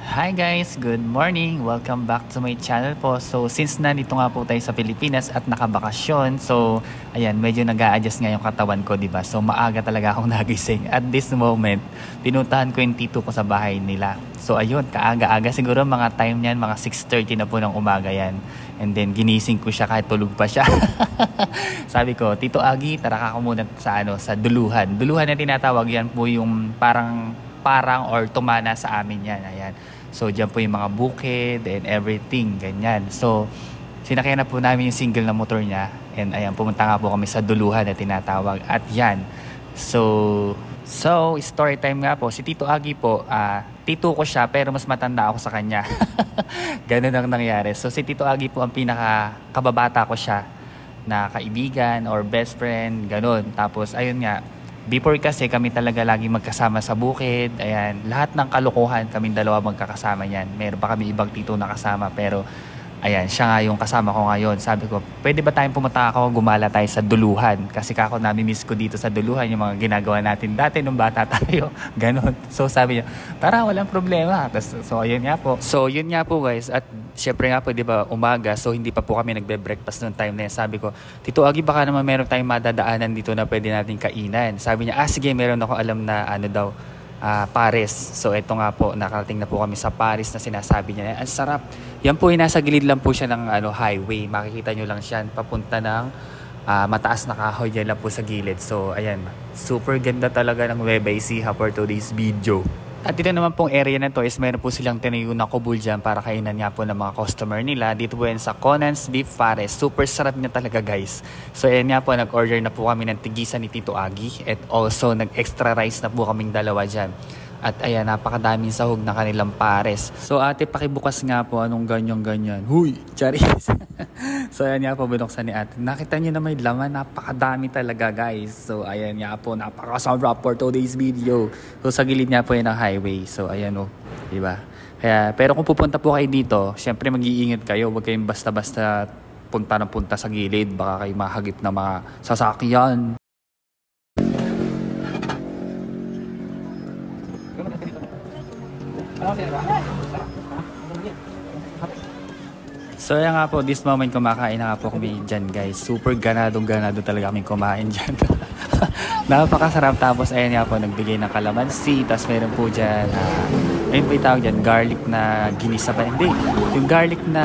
Hi guys! Good morning! Welcome back to my channel po. So since nandito nga po tayo sa Pilipinas at nakabakasyon, so ayan, medyo nag-a-adjust nga yung katawan ko, diba? So maaga talaga akong nagising. At this moment, pinuntahan ko yung tito ko sa bahay nila. So ayun, kaaga-aga siguro mga time niyan, mga 6:30 na po ng umaga yan. And then ginising ko siya kahit tulog pa siya. Sabi ko, Tito Agi, tara ka muna sa duluhan. Duluhan na tinatawag yan po yung parang or tumana sa amin yan. Ayan. So, dyan po yung mga bukid and everything, ganyan. So, sinakyan na po namin yung single na motor niya. And ayan, pumunta nga po kami sa duluhan na tinatawag. At yan. So story time nga po. Si Tito Agi po, tito ko siya pero mas matanda ako sa kanya. Ganun ang nangyari. So, si Tito Agi po ang pinaka-kababata ko siya na kaibigan or best friend, ganun. Tapos, ayun nga, before kasi kami talaga lagi magkasama sa bukid. Ayan, lahat ng kalokohan kaming dalawa magkakasama niyan. Meron pa kami ibang tito na kasama pero ayan, siya nga yung kasama ko ngayon. Sabi ko, pwede ba tayong pumunta ako, gumala tayo sa duluhan? Kasi kako nami-miss ko dito sa duluhan yung mga ginagawa natin dati nung bata tayo. Ganon. So sabi niya, tara, walang problema. So ayun nga po. So yun nga po guys. At syempre nga po, di ba, umaga. So hindi pa po kami nagbe-breakfast noong time na yan. Sabi ko, Tito Agi, baka naman meron tayong madadaanan dito na pwede natin kainan. Sabi niya, sige, meron ako alam na ano daw, Paris. So ito nga po, nakarating na po kami sa Paris na sinasabi niya. Ang sarap. Yan po, nasa gilid lang po siya ng highway. Makikita nyo lang siya papunta ng mataas na kahoy. Yan lang po sa gilid. So ayan, super ganda talaga ng Nueva Ecija for today's video. At dito naman pong area na to is meron po silang tinayo na kubul dyan para kainan nga po ng mga customer nila. Dito po yan sa Conan's Beef Pares. Super sarap niya talaga guys. So ayan nga po, nag-order na po kami ng tigisan ni Tito Agi. At also nag-extra rice na po kaming dalawa dyan. At ayan, napakadaming sahog na kanilang pares. So ate, pakibukas nga po anong ganyan-ganyan. Huy! Charis! So ayan nga po, binuksan ni ate. Nakita nyo na may laman, napakadami talaga guys. So ayan nga po, napakasarap for today's video. So sa gilid nga po yan ng highway. So ayan o, diba? Kaya, pero kung pupunta po kayo dito, syempre mag-iingat kayo. Huwag kayong basta-basta punta ng punta sa gilid. Baka kayo mahagip na mga sasakyan. So yan nga po, this moment kumakain na nga po kami dyan guys. Super ganado talaga kami kumain dyan. Napakasarap. Tapos ayan nga po, nagbigay ng kalamansi. Tapos meron po dyan, ayun po itawag dyan, garlic na ginisa pa. Hindi, yung garlic na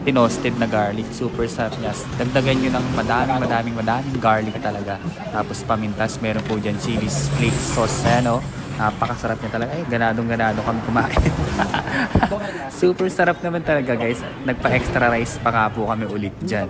tinosted na garlic. Super sarap niya. Dagdagan nyo ng madaming garlic talaga. Tapos pamintas, meron po dyan chili flakes sauce. Ayan o. Napakasarap niya talaga. Ay, ganado kami kumain. Super sarap naman talaga guys. Nagpa-extra rice pa nga po kami ulit dyan.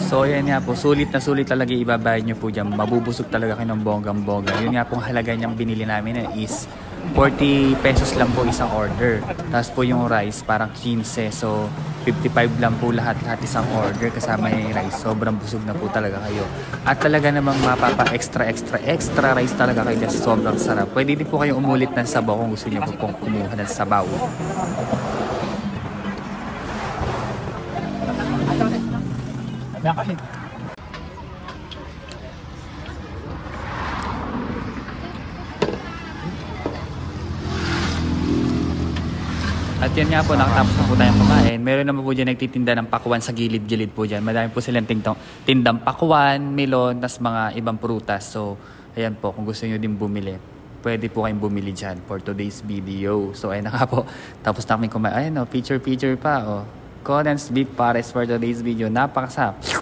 So yan nga po, sulit na sulit talaga ibabayad nyo po dyan. Mabubusog talaga kayo ng bonggang-bongga. Yun nga pong halaga niyang binili namin is 40 pesos lang po isang order. Tapos po yung rice parang 15. So 55 lang po lahat isang order kasama yung rice. Sobrang busog na po talaga kayo. At talaga namang extra rice talaga kayo kasi sobrang sarap. Pwede din po kayo umulit ng sabaw kung gusto niyo po pong kumuha ng sabaw. At yan nga po, nakatapos na po tayong kumain. Meron naman po dyan nagtitinda ng pakwan sa gilid-gilid po dyan. Madami po silang tindang pakwan, melon, tas mga ibang prutas. So, ayan po, kung gusto nyo din bumili, pwede po kayong bumili dyan for today's video. So, ayan na nga po. Tapos na kami kumain. Ayan o, picture pa o. Conan's Beef Pares for today's video. Napakasarap.